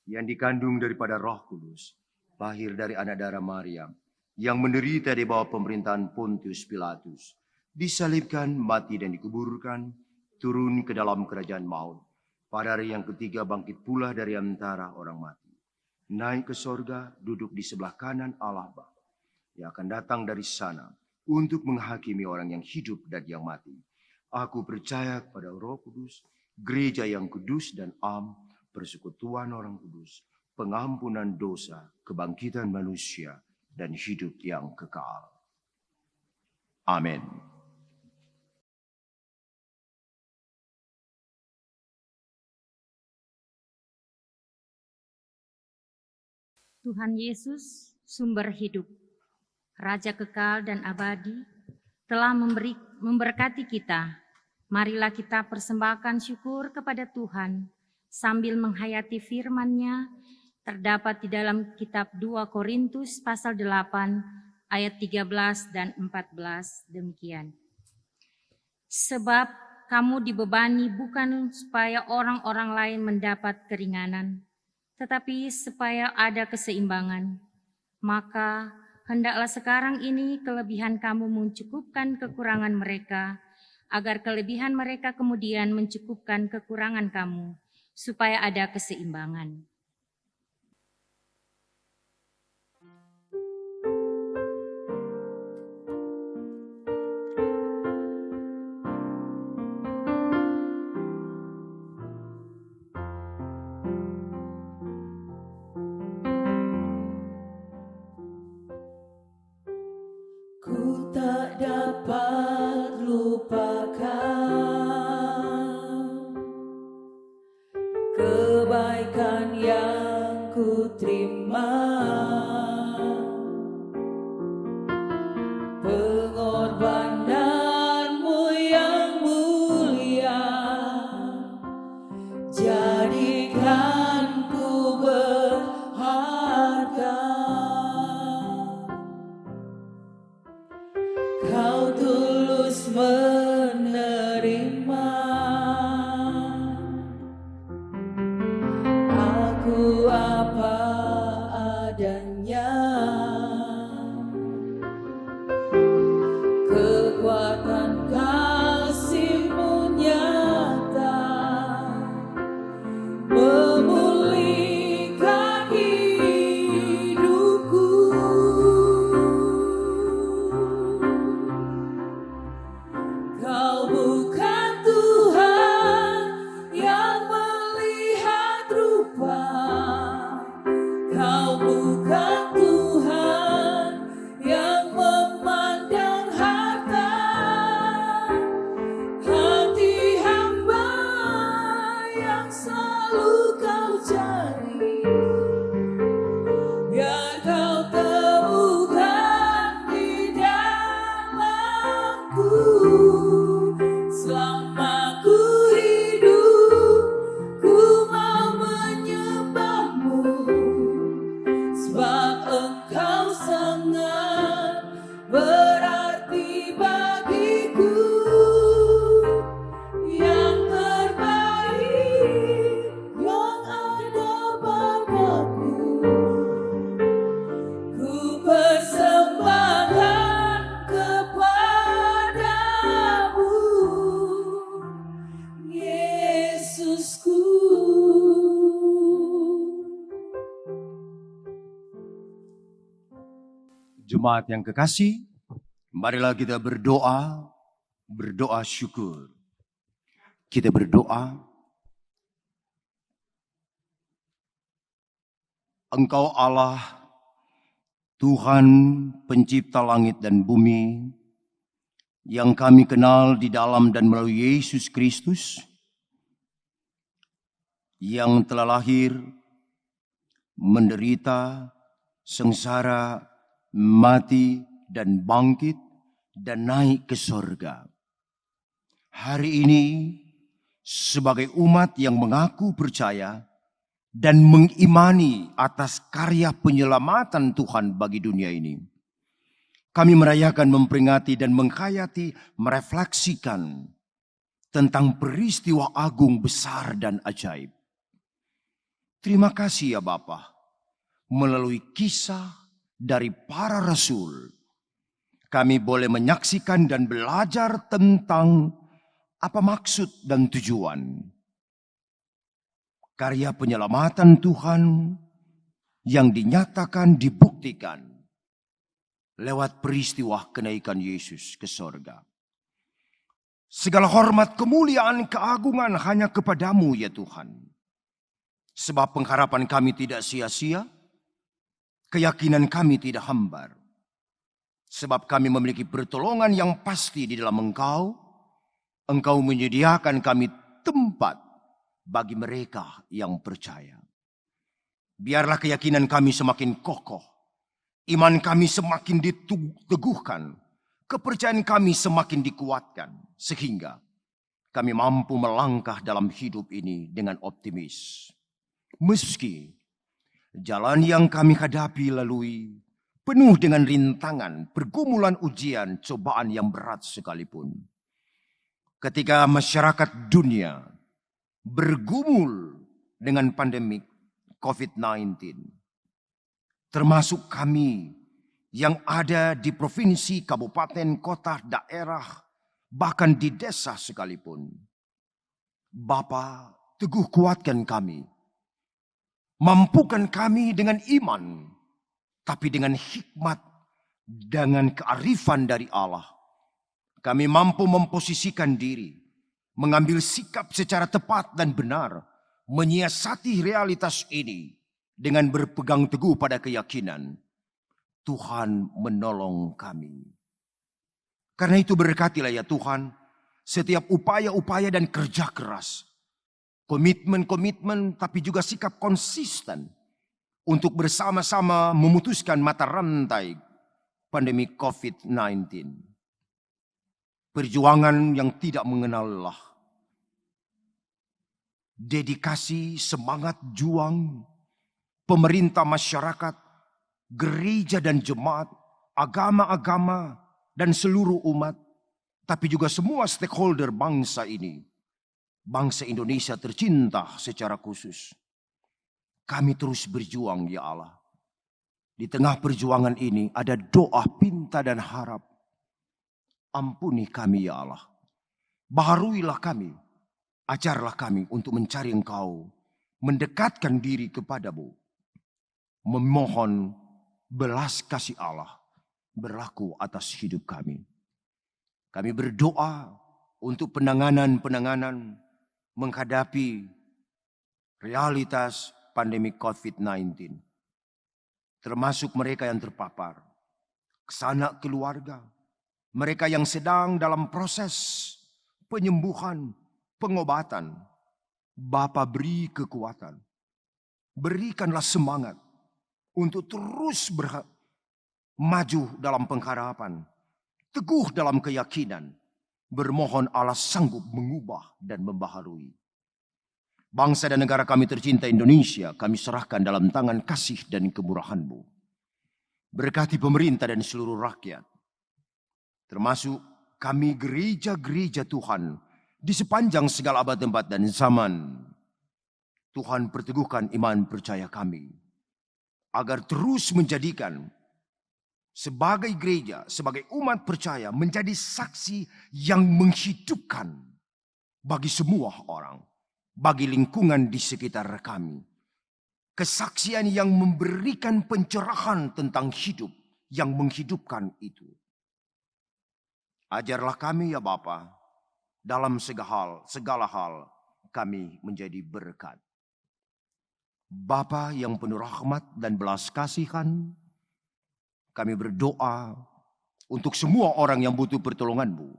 [SPEAKER 3] yang dikandung daripada Roh Kudus, lahir dari anak darah Maryam, yang menderita di bawah pemerintahan Pontius Pilatus, disalibkan, mati dan dikuburkan, turun ke dalam kerajaan maut. Pada hari yang ketiga bangkit pula dari antara orang mati. Naik ke sorga, duduk di sebelah kanan Allah Bapa. Yang akan datang dari sana untuk menghakimi orang yang hidup dan yang mati. Aku percaya kepada Roh Kudus, gereja yang kudus dan am, persekutuan orang kudus, pengampunan dosa, kebangkitan manusia, dan hidup yang kekal. Amin.
[SPEAKER 4] Tuhan Yesus, sumber hidup, Raja kekal dan abadi, telah memberkati kita. Marilah kita persembahkan syukur kepada Tuhan sambil menghayati firman-Nya terdapat di dalam kitab 2 Korintus pasal 8 ayat 13 dan 14 demikian. Sebab kamu dibebani bukan supaya orang-orang lain mendapat keringanan, tetapi supaya ada keseimbangan. Maka hendaklah sekarang ini kelebihan kamu mencukupkan kekurangan mereka, agar kelebihan mereka kemudian mencukupkan kekurangan kamu, supaya ada keseimbangan.
[SPEAKER 2] Ku tak dapat lupakan kebaikan yang ku terima, pengorbananmu yang mulia, jadikan ku berharga. Kau tulus menerima aku apa adanya. Kekuatan kasih-Mu nyata memulihkan hidupku.
[SPEAKER 3] Jemaat yang kekasih, marilah kita berdoa syukur. Kita berdoa, Engkau Allah, Tuhan pencipta langit dan bumi, yang kami kenal di dalam dan melalui Yesus Kristus, yang telah lahir, menderita, sengsara, mati, dan bangkit, dan naik ke sorga. Hari ini, sebagai umat yang mengaku percaya dan mengimani atas karya penyelamatan Tuhan bagi dunia ini, kami merayakan, memperingati, dan menghayati, merefleksikan tentang peristiwa agung, besar, dan ajaib. Terima kasih ya Bapa, melalui kisah dari para rasul, kami boleh menyaksikan dan belajar tentang apa maksud dan tujuan karya penyelamatan Tuhan yang dinyatakan, dibuktikan lewat peristiwa kenaikan Yesus ke sorga. Segala hormat, kemuliaan, keagungan hanya kepadamu ya Tuhan. Sebab pengharapan kami tidak sia-sia, keyakinan kami tidak hambar. Sebab kami memiliki pertolongan yang pasti di dalam Engkau. Engkau menyediakan kami tempat bagi mereka yang percaya. Biarlah keyakinan kami semakin kokoh, iman kami semakin diteguhkan, kepercayaan kami semakin dikuatkan, sehingga kami mampu melangkah dalam hidup ini dengan optimis. Meski jalan yang kami hadapi lalui penuh dengan rintangan, pergumulan, ujian, cobaan yang berat sekalipun. Ketika masyarakat dunia bergumul dengan pandemi COVID-19, termasuk kami yang ada di provinsi, kabupaten, kota, daerah, bahkan di desa sekalipun, Bapa, teguh kuatkan kami, mampukan kami dengan iman, tapi dengan hikmat, dengan kearifan dari Allah. Kami mampu memposisikan diri, mengambil sikap secara tepat dan benar, menyiasati realitas ini dengan berpegang teguh pada keyakinan Tuhan menolong kami. Karena itu berkatilah ya Tuhan setiap upaya-upaya dan kerja keras, komitmen-komitmen, tapi juga sikap konsisten untuk bersama-sama memutuskan mata rantai pandemi COVID-19. Perjuangan yang tidak mengenal lelah. Dedikasi, semangat juang, pemerintah, masyarakat, gereja dan jemaat, agama-agama, dan seluruh umat, tapi juga semua stakeholder bangsa ini. Bangsa Indonesia tercinta secara khusus. Kami terus berjuang ya Allah. Di tengah perjuangan ini ada doa, pinta, dan harap. Ampuni kami ya Allah. Baharuilah kami. Ajarlah kami untuk mencari Engkau. Mendekatkan diri kepadamu. Memohon belas kasih Allah berlaku atas hidup kami. Kami berdoa untuk penanganan menghadapi realitas pandemi COVID-19. Termasuk mereka yang terpapar. Sanak keluarga. Mereka yang sedang dalam proses penyembuhan, pengobatan. Bapa, beri kekuatan. Berikanlah semangat untuk terus maju dalam pengharapan. Teguh dalam keyakinan. Bermohon Allah sanggup mengubah dan membaharui. Bangsa dan negara kami tercinta Indonesia, kami serahkan dalam tangan kasih dan kemurahan-Mu. Berkati pemerintah dan seluruh rakyat. Termasuk kami gereja-gereja Tuhan di sepanjang segala abad tempat dan zaman. Tuhan perteguhkan iman percaya kami. Agar terus menjadikan sebagai gereja, sebagai umat percaya menjadi saksi yang menghidupkan bagi semua orang. Bagi lingkungan di sekitar kami. Kesaksian yang memberikan pencerahan tentang hidup yang menghidupkan itu. Ajarlah kami ya Bapa, dalam segala hal kami menjadi berkat. Bapa yang penuh rahmat dan belas kasihan, kami berdoa untuk semua orang yang butuh pertolongan-Mu.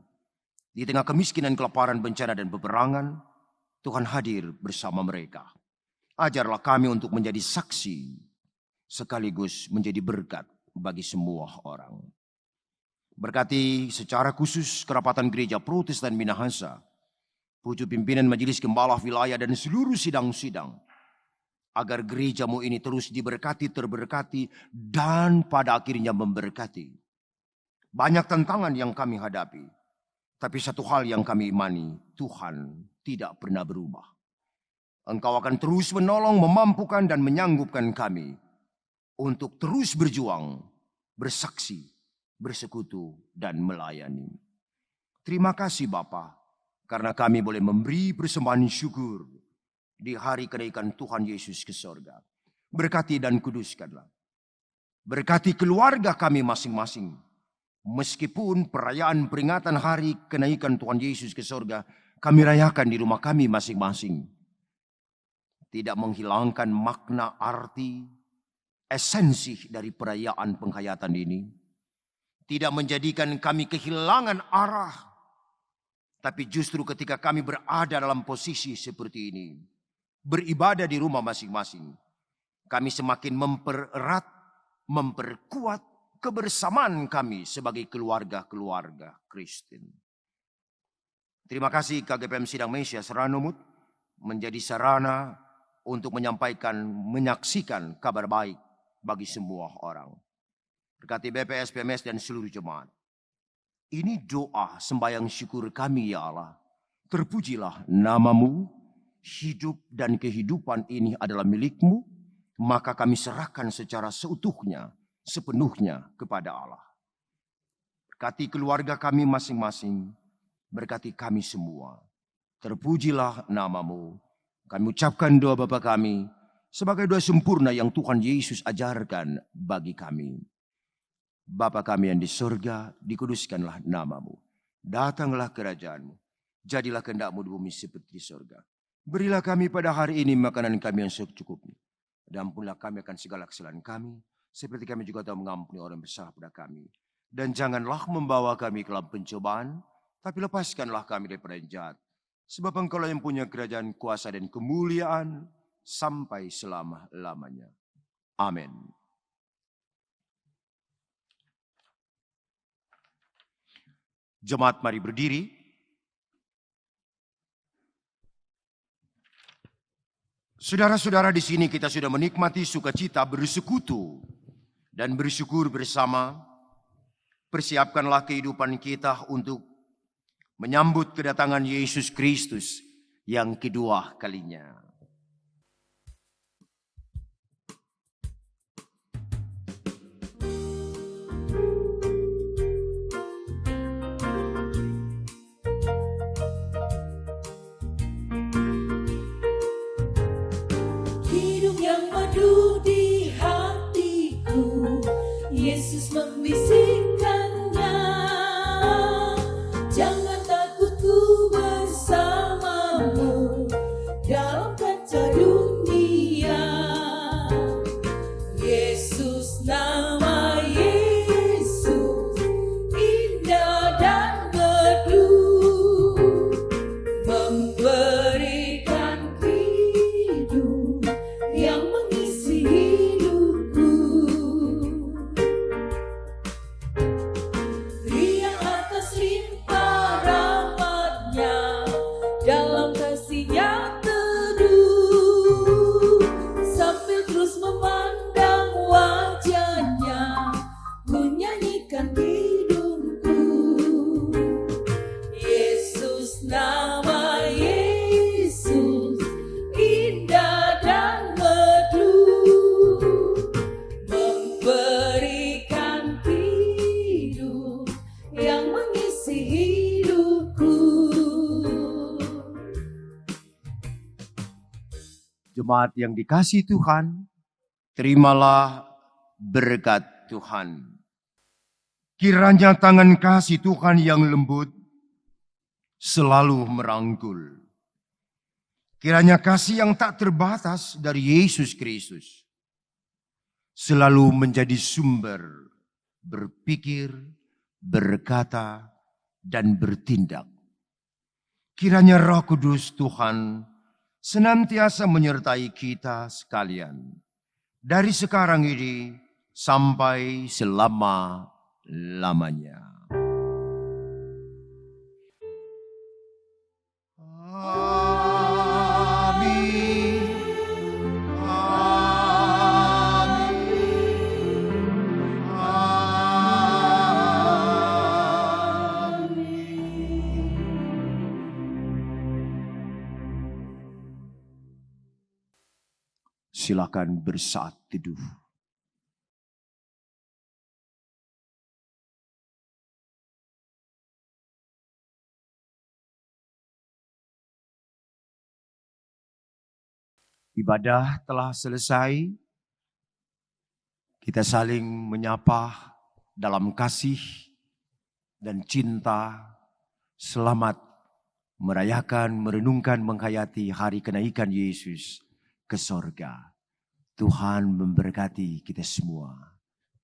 [SPEAKER 3] Di tengah kemiskinan, kelaparan, bencana, dan peperangan, Tuhan hadir bersama mereka. Ajarlah kami untuk menjadi saksi, sekaligus menjadi berkat bagi semua orang. Berkati secara khusus kerapatan gereja Protestan Minahasa, pucuk pimpinan majelis gembala wilayah dan seluruh sidang-sidang, agar gerejamu ini terus diberkati, terberkati, dan pada akhirnya memberkati. Banyak tantangan yang kami hadapi, tapi satu hal yang kami imani, Tuhan tidak pernah berubah. Engkau akan terus menolong, memampukan, dan menyanggupkan kami untuk terus berjuang, bersaksi, bersekutu, dan melayani. Terima kasih Bapa, karena kami boleh memberi persembahan syukur di hari kenaikan Tuhan Yesus ke sorga. Berkati dan kuduskanlah. Berkati keluarga kami masing-masing. Meskipun perayaan peringatan hari kenaikan Tuhan Yesus ke sorga, kami rayakan di rumah kami masing-masing. Tidak menghilangkan makna, arti, esensi dari perayaan penghayatan ini. Tidak menjadikan kami kehilangan arah. Tapi justru ketika kami berada dalam posisi seperti ini, beribadah di rumah masing-masing, kami semakin mempererat, memperkuat kebersamaan kami sebagai keluarga-keluarga Kristen. Terima kasih KGPM Sidang Mesia Seranumut menjadi sarana untuk menyampaikan, menyaksikan kabar baik bagi semua orang. Berkati BPS, PMS, dan seluruh jemaat. Ini doa sembahyang syukur kami ya Allah. Terpujilah nama-Mu, hidup dan kehidupan ini adalah milik-Mu, maka kami serahkan secara seutuhnya, sepenuhnya kepada Allah. Berkati keluarga kami masing-masing, berkati kami semua. Terpujilah nama-Mu. Kami ucapkan doa Bapa kami sebagai doa sempurna yang Tuhan Yesus ajarkan bagi kami. Bapa kami yang di surga, dikuduskanlah nama-Mu. Datanglah kerajaan-Mu. Jadilah kehendak-Mu di bumi seperti di surga. Berilah kami pada hari ini makanan kami yang secukupnya. Dan ampunilah kami akan segala kesalahan kami, seperti kami juga telah mengampuni orang yang bersalah pada kami. Dan janganlah membawa kami ke dalam pencobaan, tapi lepaskanlah kami daripada yang jahat. Sebab Engkau yang punya kerajaan, kuasa, dan kemuliaan sampai selama-lamanya. Amin. Jemaat mari berdiri. Saudara-saudara, di sini kita sudah menikmati sukacita bersekutu dan bersyukur bersama. Persiapkanlah kehidupan kita untuk menyambut kedatangan Yesus Kristus yang kedua kalinya.
[SPEAKER 2] Hidup yang madu di hatiku, Yesus membisikkannya. Jangan takut, ku bersamamu dalam kaca dunia. Yesus, nama Yesus indah dan merdu, memberikan hidup yang mengisi hidupku. Riang atas limpah rahmatnya, dalam kasihnya teduh, sambil terus memandang wajahnya, ku nyanyikan hidupku. Yesus, nama Yesus indah dan merdu, memberikan hidup yang mengisi hidupku.
[SPEAKER 3] Jemaat yang dikasihi Tuhan, terimalah berkat Tuhan. Kiranya tangan kasih Tuhan yang lembut selalu merangkul. Kiranya kasih yang tak terbatas dari Yesus Kristus selalu menjadi sumber berpikir, berkata, dan bertindak. Kiranya Roh Kudus Tuhan senantiasa menyertai kita sekalian. Dari sekarang ini sampai selama-lamanya. Amin. Silakan bersaat teduh. Ibadah telah selesai. Kita saling menyapa dalam kasih dan cinta. Selamat merayakan, merenungkan, menghayati hari kenaikan Yesus ke sorga. Tuhan memberkati kita semua.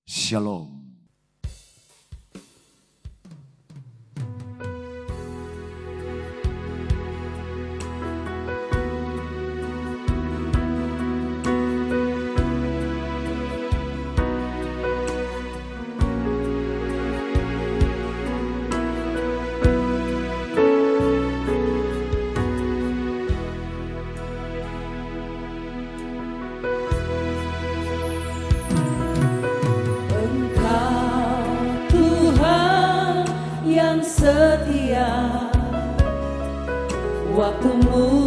[SPEAKER 3] Shalom.
[SPEAKER 2] Setia, waktumu